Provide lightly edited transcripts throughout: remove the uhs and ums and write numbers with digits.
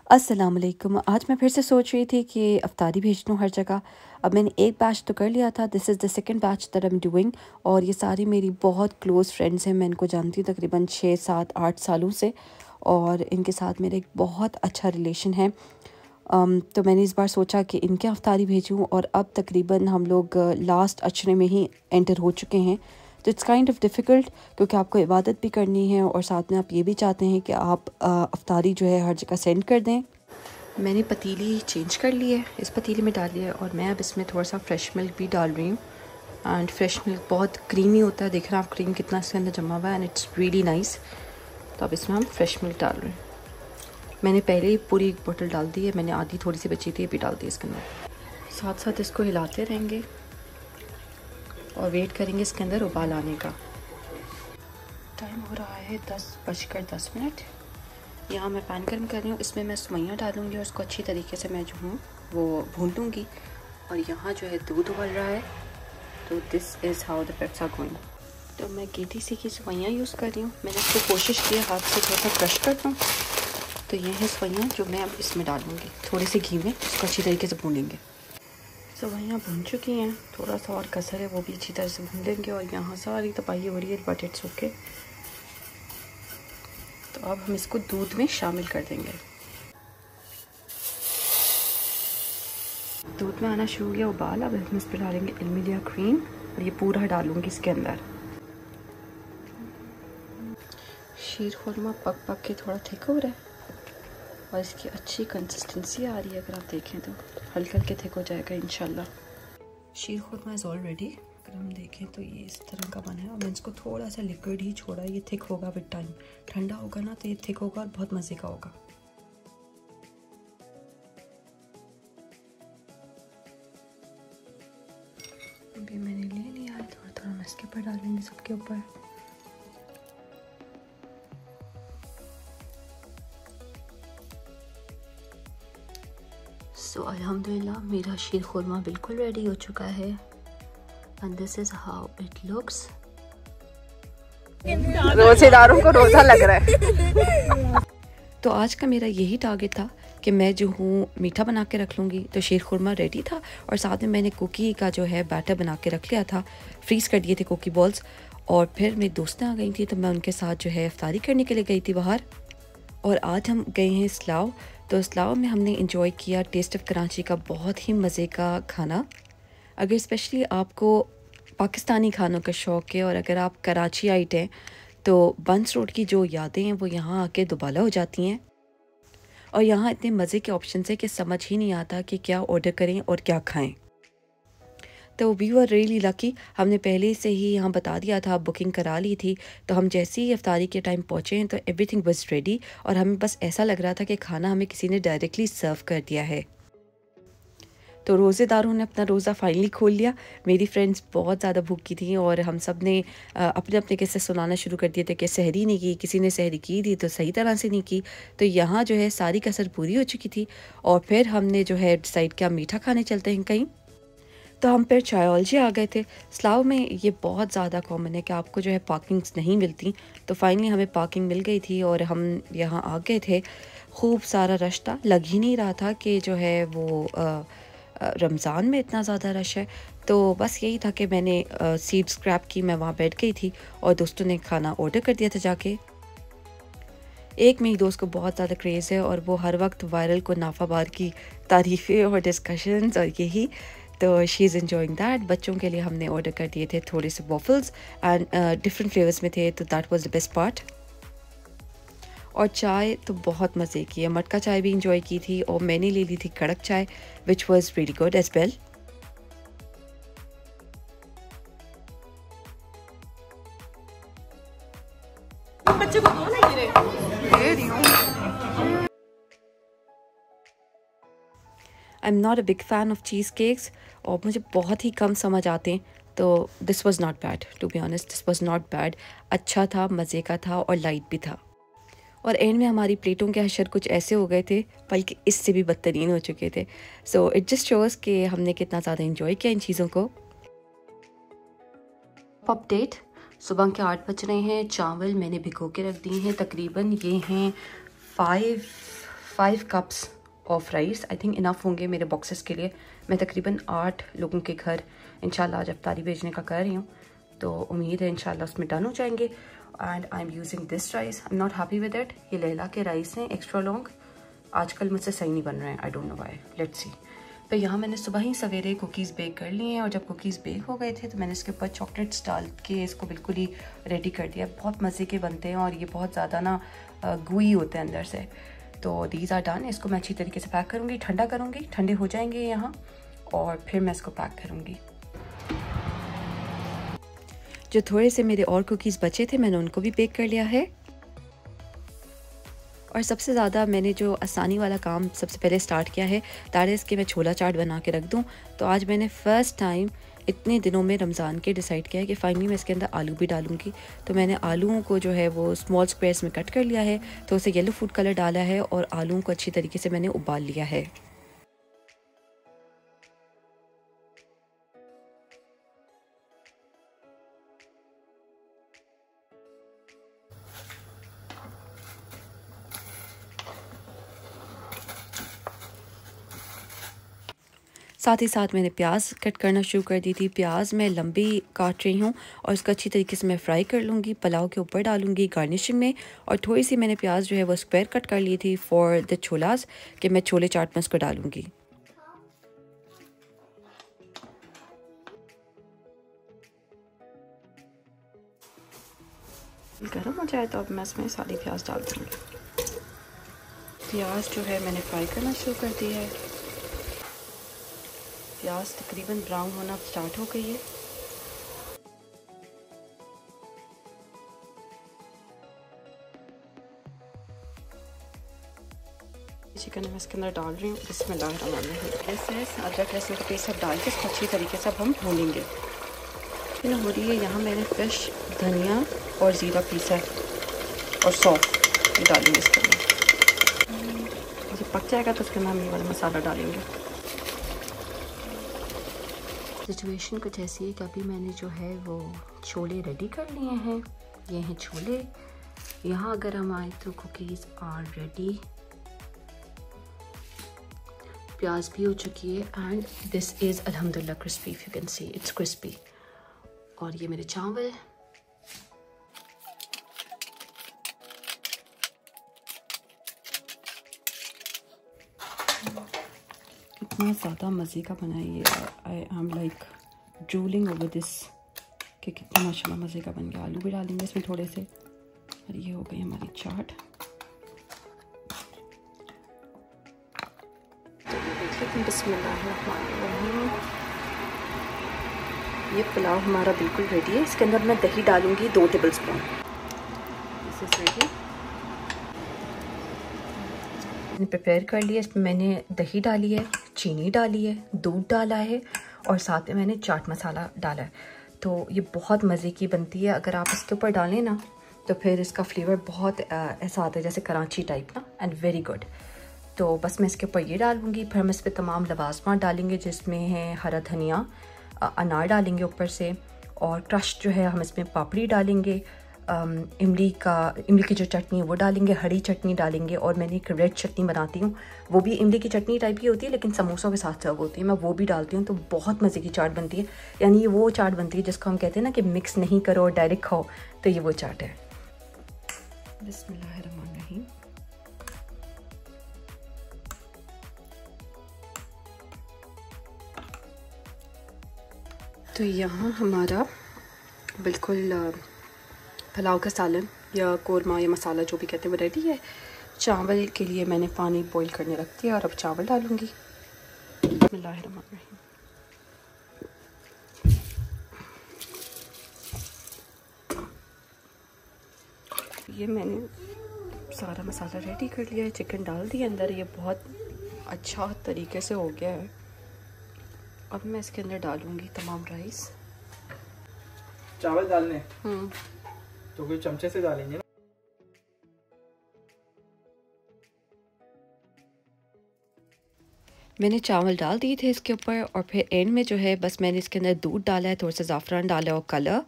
अस्सलाम वालेकुम। आज मैं फिर से सोच रही थी कि अफ्तारी भेज दूँ हर जगह। अब मैंने एक बैच तो कर लिया था, this is the second batch that I am doing. और ये सारी मेरी बहुत क्लोज़ फ्रेंड्स हैं, मैं इनको जानती हूँ तकरीबन 6 7 8 सालों से, और इनके साथ मेरा एक बहुत अच्छा रिलेशन है। तो मैंने इस बार सोचा कि इनके अफ्तारी भेजूँ, और अब तकरीबन हम लोग लास्ट अशरे में ही एंटर हो चुके हैं। तो इट्स काइंड ऑफ डिफ़िकल्ट, क्योंकि आपको इबादत भी करनी है और साथ में आप ये भी चाहते हैं कि आप अफ्तारी जो है हर जगह सेंड कर दें। मैंने पतीली चेंज कर ली है, इस पतीले में डाली है, और मैं अब इसमें थोड़ा सा फ्रेश मिल्क भी डाल रही हूँ। एंड फ्रेश मिल्क बहुत क्रीमी होता है, देख रहे हैं आप क्रीम कितना इसके अंदर जमा हुआ है, एंड इट्स रियली नाइस। तो अब इसमें हम फ्रेश मिल्क डाल रहे हैं। मैंने पहले ही पूरी एक बोतल डाल दी है, मैंने आधी थोड़ी सी बची थी, ये भी डाल दी इसके अंदर। साथ साथ इसको हिलाते रहेंगे और वेट करेंगे इसके अंदर उबाल आने का। टाइम हो रहा है 10:10। यहाँ मैं पैन गर्म कर रही हूँ, इसमें मैं सेवइयाँ डालूँगी और उसको अच्छी तरीके से मैं जो हूँ वो भून लूँगी। और यहाँ जो है दूध उबल रहा है, तो this is how the preps are going. तो मैं केटीसी की सेवइयाँ यूज़ कर रही हूँ, मैंने इसको कोशिश की हाथ से थोड़ा सा क्रश कर दूँ। तो ये है सेवइयाँ जो मैं अब इसमें डालूँगी, थोड़े से घी में इसको अच्छी तरीके से भूनेंगे। सेवइयाँ भून चुकी हैं, थोड़ा सा और कसर है, वो भी अच्छी तरह से भून लेंगे। और यहाँ सारी तपाई हो रही है, बट इट्स ओके। तो अब हम इसको दूध में शामिल कर देंगे। दूध में आना शुरू हो गया उबाल, अब हम इस पर डालेंगे इल्मिलिया क्रीम, और ये पूरा डालूंगी इसके अंदर। शीर खुरमा पक पक के थोड़ा थिक हो रहा है और इसकी अच्छी कंसिस्टेंसी आ रही है। अगर आप देखें तो हल्के हल्के थिक हो जाएगा इंशाल्लाह। शीर खुरमा इज़ ऑलरेडी, अगर हम देखें तो ये इस तरह का बना है, और मैंने इसको थोड़ा सा लिक्विड ही छोड़ा। ये थिक होगा विद टाइम, ठंडा होगा ना तो ये थिक होगा और बहुत मज़े का होगा। अभी मैंने ले लिया है, थोड़ा थोड़ा हम इसके ऊपर डालेंगे सबके ऊपर। सो अल्हम्दुलिल्लाह मेरा शीर खुरमा बिल्कुल रेडी हो चुका है, and this is how it looks. रोजेदारों को रोजा लग रहा है। तो आज का मेरा यही टारगेट था कि मैं जो हूँ मीठा बना के रख लूँगी। तो शीर खुरमा रेडी था, और साथ में मैंने कुकी का जो है बैटर बना के रख लिया था, फ्रीज़ कर दिए थे कुकी बॉल्स। और फिर मेरी दोस्तें आ गई थी, तो मैं उनके साथ जो है इफ्तारी करने के लिए गई थी बाहर। और आज हम गए हैं इस्लाव। तो इस्लाव में हमने इंजॉय किया टेस्ट ऑफ कराची का बहुत ही मज़े का खाना। अगर स्पेशली आपको पाकिस्तानी खानों का शौक़ है और अगर आप कराची आइट हैं, तो बंस रोड की जो यादें हैं वो यहाँ आके दुबाला हो जाती हैं। और यहाँ इतने मज़े के ऑप्शन है कि समझ ही नहीं आता कि क्या ऑर्डर करें और क्या खाएं। तो वी वर रियली लकी, हमने पहले से ही यहाँ बता दिया था, बुकिंग करा ली थी। तो हम जैसे ही इफ्तारी के टाइम पहुँचे हैं तो एवरीथिंग वाज रेडी, और हमें बस ऐसा लग रहा था कि खाना हमें किसी ने डायरेक्टली सर्व कर दिया है। तो रोज़ेदारों ने अपना रोज़ा फाइनली खोल लिया। मेरी फ्रेंड्स बहुत ज़्यादा भूखी थी, और हम सब ने अपने अपने किस्से सुनाना शुरू कर दिए थे कि सहरी नहीं की, किसी ने सहरी की थी तो सही तरह से नहीं की। तो यहाँ जो है सारी कसर पूरी हो चुकी थी, और फिर हमने जो है डिसाइड किया मीठा खाने चलते हैं कहीं। तो हम फिर चायोलॉजी आ गए थे। इस्लाव में ये बहुत ज़्यादा कॉमन है कि आपको जो है पार्किंग्स नहीं मिलती। तो फाइनली हमें पार्किंग मिल गई थी और हम यहाँ आ गए थे। खूब सारा रश था, लग ही नहीं रहा था कि जो है वो रमज़ान में इतना ज़्यादा रश है। तो बस यही था कि मैंने सीट स्क्रैप की, मैं वहाँ बैठ गई थी और दोस्तों ने खाना ऑर्डर कर दिया था जाके। एक मेरी दोस्त को बहुत ज़्यादा क्रेज़ है और वो हर वक्त वायरल को नाफाबार की तारीफ़ें और डिस्कशंस और यही। तो शी इज़ एंजॉइंग दैट। बच्चों के लिए हमने ऑर्डर कर दिए थे थोड़े से वॉफल्स, एंड डिफरेंट फ्लेवर्स में थे, तो that was the best part. और चाय तो बहुत मज़े की है, मटका चाय भी इंजॉय की थी, और मैंने ले ली थी कड़क चाय which was really good as well. बच्चे को दो नहीं दे रही हूँ। I am not a big fan of cheese cakes, और मुझे बहुत ही कम समझ आते हैं। तो this was not bad, to be honest this was not bad. अच्छा था, मज़े का था और लाइट भी था। और एंड में हमारी प्लेटों के हशर कुछ ऐसे हो गए थे, बल्कि इससे भी बदतरीन हो चुके थे। सो इट जस्ट शोज़ कि हमने कितना ज़्यादा इंजॉय किया इन चीज़ों को। अपडेट, सुबह के 8 बज रहे हैं। चावल मैंने भिगो के रख दिए हैं, तकरीबन ये हैं 5 cups of rice I think enough होंगे मेरे बॉक्सेस के लिए। मैं तकरीबन 8 लोगों के घर इंशाल्लाह आज अफ्तारी भेजने का कर रही हूँ, तो उम्मीद है इंशाल्लाह उसमें डन हो जाएंगे। And I am using this rice, I am not happy with it. ये लैला के राइस हैं एक्स्ट्रा लॉन्ग, आजकल मुझसे सही नहीं बन रहे हैं, I don't know why, let's see. तो यहाँ मैंने सुबह ही सवेरे कुकीज़ बेक कर लिए हैं, और जब कुकीज़ बेक हो गए थे तो मैंने इसके ऊपर चॉकलेट्स डाल के इसको बिल्कुल ही रेडी कर दिया। बहुत मज़े के बनते हैं और ये बहुत ज़्यादा ना गुई होते हैं अंदर से। तो दीज आर डन। इसको मैं अच्छी तरीके से पैक करूँगी, ठंडा करूँगी, ठंडे हो जाएंगे यहाँ, और फिर मैं इसको पैक करूँगी। जो थोड़े से मेरे और कुकीज़ बचे थे मैंने उनको भी बेक कर लिया है। और सबसे ज़्यादा मैंने जो आसानी वाला काम सबसे पहले स्टार्ट किया है, दैट इज़ कि मैं छोला चाट बना के रख दूँ। तो आज मैंने फ़र्स्ट टाइम इतने दिनों में रमज़ान के डिसाइड किया है कि फाइनली मैं इसके अंदर आलू भी डालूंगी। तो मैंने आलूओं को जो है वो स्मॉल स्क्वेयर्स में कट कर लिया है, तो उसे येलो फूड कलर डाला है और आलूओं को अच्छी तरीके से मैंने उबाल लिया है। साथ ही साथ मैंने प्याज कट करना शुरू कर दी थी। प्याज मैं लंबी काट रही हूँ और इसको अच्छी तरीके से मैं फ्राई कर लूँगी, पुलाव के ऊपर डालूँगी गार्निशिंग में। और थोड़ी सी मैंने प्याज जो है वो स्क्वायर कट कर ली थी फॉर द छोलास, कि मैं छोले चाट में इसको डालूँगी। गर्म हो जाए तो अब मैं इसमें सारी प्याज डाल दूँगी। प्याज जो है मैंने फ्राई करना शुरू कर दिया है। प्याज तकरीबन ब्राउन होना स्टार्ट हो गई है। चिकन मैं इसके अंदर डाल रही हूँ। बिस्मिल्लाहिर्रहमानिर्रहीम। अदरक लहसुन का पेस्ट सब डाल के इसको अच्छी तरीके से अब हम भूनेंगे। हो रही है यहाँ मैंने फ्रेश धनिया और ज़ीरा पीसा है और सौंफ डालेंगे इसके अंदर। जब पक जाएगा तो उसके अंदर हम ये वाला मसाला डालेंगे। सिचुएशन कुछ ऐसी है कि अभी मैंने जो है वो छोले रेडी कर लिए हैं। ये हैं छोले। यहाँ अगर हम आए तो कुकीज़ आर रेडी। प्याज भी हो चुकी है एंड दिस इज़ अल्हम्दुलिल्लाह crispy, if you can see it's crispy. और ये मेरे चावल। कितना ज़्यादा मज़े का बना है ये। I am like drooling over this कि कितना माशाल्लाह मज़े का बन गया। आलू भी डालेंगे इसमें थोड़े से। और ये हो गई हमारी चाट। बिस्मिल्लाहिर्रहमानिर्रहीम। ये पुलाव हमारा बिल्कुल रेडी है। इसके अंदर मैं दही डालूंगी 2 table spoon. This is ready. Prepare कर लिया। इसमें मैंने दही डाली है, चीनी डाली है, दूध डाला है और साथ में मैंने चाट मसाला डाला है। तो ये बहुत मज़े की बनती है। अगर आप इसके ऊपर डालें ना तो फिर इसका फ्लेवर बहुत ऐसा आता है जैसे कराची टाइप ना, एंड वेरी गुड। तो बस मैं इसके ऊपर ये डालूँगी। फिर हम इस पर तमाम लवाजमात डालेंगे जिसमें है हरा धनिया, अनार डालेंगे ऊपर से, और क्रश जो है हम इसमें पापड़ी डालेंगे, इमली की जो चटनी है वो डालेंगे, हरी चटनी डालेंगे, और मैंने एक रेड चटनी बनाती हूँ, वो भी इमली की चटनी टाइप की होती है लेकिन समोसों के साथ सर्व होती है, मैं वो भी डालती हूँ। तो बहुत मज़े की चाट बनती है। यानी ये वो चाट बनती है जिसको हम कहते हैं ना कि मिक्स नहीं करो और डायरेक्ट खाओ, तो ये वो चाट है। बिस्मिल्लाहिर्रहमानिर्रहीम। तो यहाँ हमारा बिल्कुल पुलाव का सालन या कोरमा या मसाला जो भी कहते हैं वो रेडी है। चावल के लिए मैंने पानी बॉईल करने रख दिया और अब चावल डालूँगी। बिस्मिल्लाहिर्रहमानिर्रहीम। ये मैंने सारा मसाला रेडी कर लिया है। चिकन डाल दिया अंदर। ये बहुत अच्छा तरीके से हो गया है। अब मैं इसके अंदर डालूँगी तमाम राइस। चावल डालने तो कोई चमचे से डालेंगे ना। मैंने चावल डाल दिए थे इसके ऊपर, और फिर एंड में जो है बस मैंने इसके अंदर दूध डाला है, थोड़ा सा ज़ाफ़रान डाला और कलर।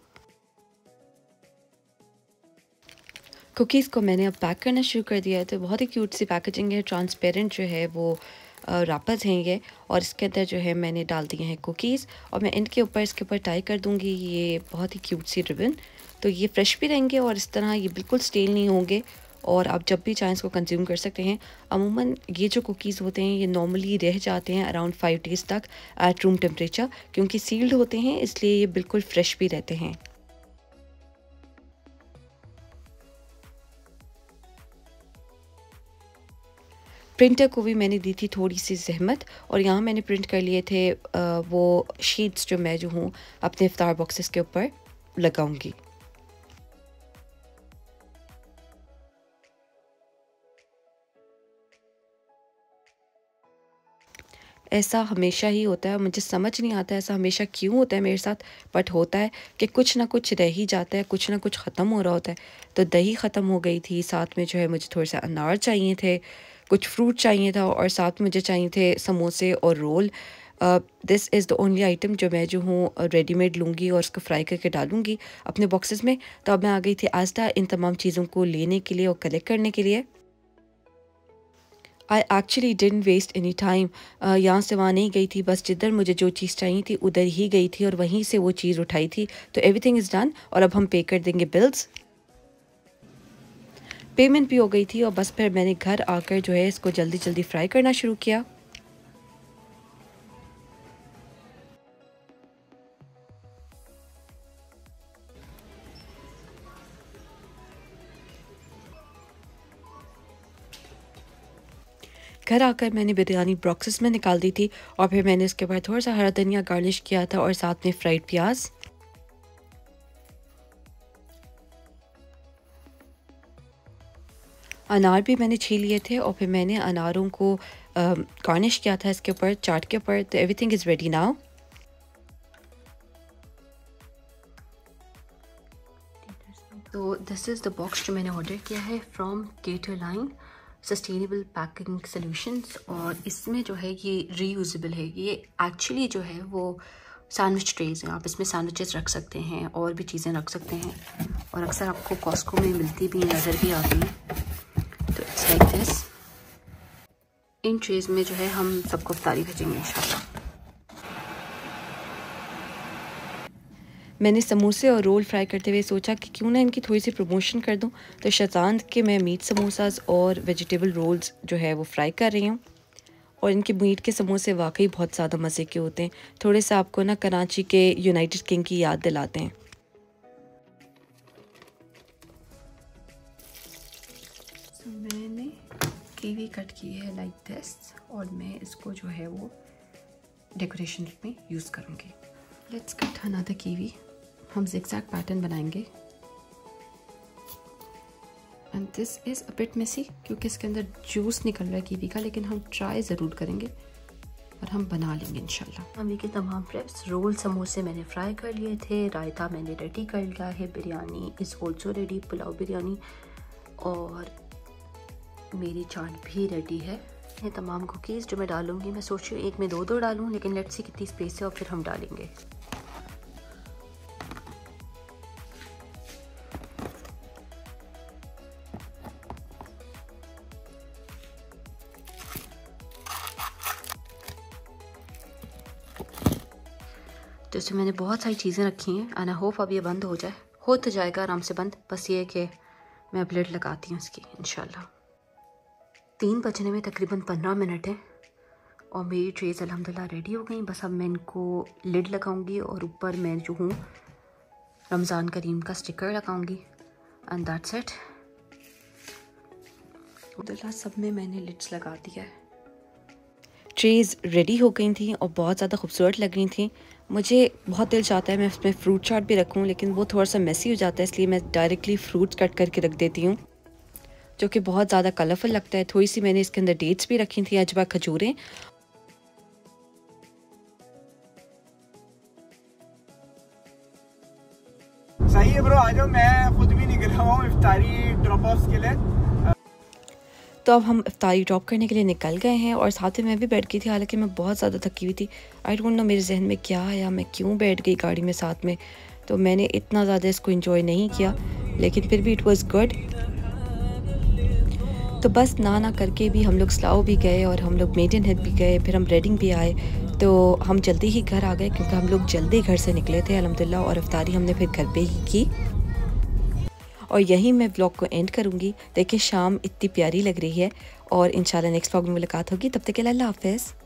कुकीज़ को मैंने अब पैक करना शुरू कर दिया है। तो बहुत ही क्यूट सी पैकेजिंग है, ट्रांसपेरेंट जो है वो रैपर्स हैं ये, और इसके अंदर जो है मैंने डाल दिए हैं कुकीज़, और मैं इनके ऊपर इसके ऊपर टाई कर दूँगी ये बहुत ही क्यूट सी रिबन। तो ये फ्रेश भी रहेंगे और इस तरह ये बिल्कुल स्टेल नहीं होंगे, और आप जब भी चाहें इसको कंज्यूम कर सकते हैं। अमूमन ये जो कुकीज़ होते हैं ये नॉर्मली रह जाते हैं अराउंड 5 डेज़ तक एट रूम टेम्परेचर, क्योंकि सील्ड होते हैं इसलिए ये बिल्कुल फ्रेश भी रहते हैं। प्रिंटर को भी मैंने दी थी थोड़ी सी ज़हमत, और यहाँ मैंने प्रिंट कर लिए थे वो शीट्स जो मैं जो हूँ अपने इफ्तार बॉक्सेस के ऊपर लगाऊंगी। ऐसा हमेशा ही होता है, मुझे समझ नहीं आता ऐसा हमेशा क्यों होता है मेरे साथ, बट होता है कि कुछ ना कुछ रह ही जाता है, कुछ ना कुछ ख़त्म हो रहा होता है। तो दही ख़त्म हो गई थी, साथ में जो है मुझे थोड़े से अनार चाहिए थे, कुछ फ्रूट चाहिए था, और साथ में मुझे चाहिए थे समोसे और roll. This is the only item जो मैं जो हूँ रेडीमेड लूँगी और उसको फ्राई करके डालूँगी अपने बॉक्सेस में। तो अब मैं आ गई थी आस्था इन तमाम चीज़ों को लेने के लिए और कलेक्ट करने के लिए। I actually didn't waste any time, यहाँ से वहाँ नहीं गई थी, बस जिधर मुझे जो चीज़ चाहिए थी उधर ही गई थी और वहीं से वो चीज़ उठाई थी। तो एवरीथिंग इज़ डन, और अब हम पे कर देंगे बिल्स। पेमेंट भी हो गई थी, और बस फिर मैंने घर आकर जो है इसको जल्दी जल्दी फ्राई करना शुरू किया। घर आकर मैंने बिरयानी बॉक्सेस में निकाल दी थी, और फिर मैंने इसके बाद थोड़ा सा हरा धनिया गार्निश किया था और साथ में फ्राइड प्याज। अनार भी मैंने छील लिए थे, और फिर मैंने अनारों को गार्निश किया था इसके ऊपर, चाट के ऊपर। तो एवरीथिंग इज़ रेडी नाउ। तो दिस इज़ द बॉक्स जो मैंने ऑर्डर किया है फ्रॉम केटरलाइन सस्टेनेबल पैकिंग सॉल्यूशंस, और इसमें जो है ये रीयूजेबल है। ये एक्चुअली जो है वो सैंडविच ट्रेज हैं, आप इसमें सैंडविचेस रख सकते हैं और भी चीज़ें रख सकते हैं, और अक्सर आपको कॉस्को में मिलती भी नज़र भी आती हैं। तो इट्स लाइक दिस। इन ट्रेज में जो है हम सबको इफ्तारी भेजेंगे इंशाल्लाह। मैंने समोसे और रोल फ्राई करते हुए सोचा कि क्यों ना इनकी थोड़ी सी प्रमोशन कर दूं, तो शतांत के मैं मीट समोसास और वेजिटेबल रोल्स जो है वो फ्राई कर रही हूँ। और इनके मीट के समोसे वाकई बहुत ज़्यादा मज़े के होते हैं, थोड़े से आपको ना कराची के यूनाइटेड किंग की याद दिलाते हैं। मैंने कीवी कट की है लाइक दिस, और मैं इसको जो है वो डेकोरेशन में यूज़ करूँगी। Let's cut another kiwi. हम ज़िगज़ैग पैटर्न बनाएंगे, and this is a bit messy क्योंकि इसके अंदर जूस निकल रहा है कीवी का, लेकिन हम ट्राई ज़रूर करेंगे और हम बना लेंगे इंशाल्लाह। अभी के तमाम प्रेप्स, रोल समोसे मैंने फ्राई कर लिए थे, रायता मैंने रेडी कर लिया है, biryani is also ready, pulao biryani, और मेरी चाट भी रेडी है। ये तमाम कुकीज़ जो मैं डालूँगी, मैं सोच रही हूँ एक में दो डालूँ, लेकिन लेट्स सी कितनी स्पेस है और फिर हम डालेंगे। तो इसमें मैंने बहुत सारी चीज़ें रखी हैं, एंड आई होप अब ये बंद हो जाए, हो तो जाएगा आराम से बंद, बस ये है कि मैं अब लिड लगाती हूँ इसकी इंशाल्लाह। 3 बजने में तकरीबन 15 मिनट है, और मेरी ट्रेज अल्हम्दुलिल्लाह रेडी हो गई। बस अब मैं इनको लिड लगाऊंगी और ऊपर मैं जो हूँ रमज़ान करीम का स्टिकर लगाऊंगी, एंड दैट्स इट। अल्हम्दुलिल्लाह सब में मैंने लिड्स लगा दिया है। ट्रेज़ रेडी हो गई थी और बहुत ज़्यादा खूबसूरत लग रही थी। मुझे बहुत दिल चाहता है मैं उसमें फ्रूट चाट भी रखूं, लेकिन वो थोड़ा सा मेसी हो जाता है, इसलिए मैं डायरेक्टली फ्रूट्स कट करके रख देती हूँ, जो कि बहुत ज़्यादा कलरफुल लगता है। थोड़ी सी मैंने इसके अंदर डेट्स भी रखी थी, अजवा, खजूरें। सही है ब्रो, आ जाओ, मैं खुद भी निकल रहा हूँ इफ्तारी ड्रॉप ऑफ के लिए। तो अब हम इफ्तारी ड्रॉप करने के लिए निकल गए हैं, और साथ में मैं भी बैठ गई थी, हालांकि मैं बहुत ज़्यादा थकी हुई थी। आई डोंट नो मेरे जहन में क्या आया, मैं क्यों बैठ गई गाड़ी में साथ में, तो मैंने इतना ज़्यादा इसको एंजॉय नहीं किया, लेकिन फिर भी इट वाज गुड। तो बस ना करके भी हम लोग स्लाओ भी गए और हम लोग मेडन हेड भी गए, फिर हम रेडिंग भी आए। तो हम जल्दी ही घर आ गए क्योंकि हम लोग जल्दी घर से निकले थे अल्हम्दुलिल्लाह, और इफ्तारी हमने फिर घर पे ही की। और यहीं मैं व्लॉग को एंड करूँगी। देखिए शाम इतनी प्यारी लग रही है और इंशाल्लाह नेक्स्ट व्लॉग में मुलाकात होगी। तब तक के लिए अल्लाह हाफ़िज़।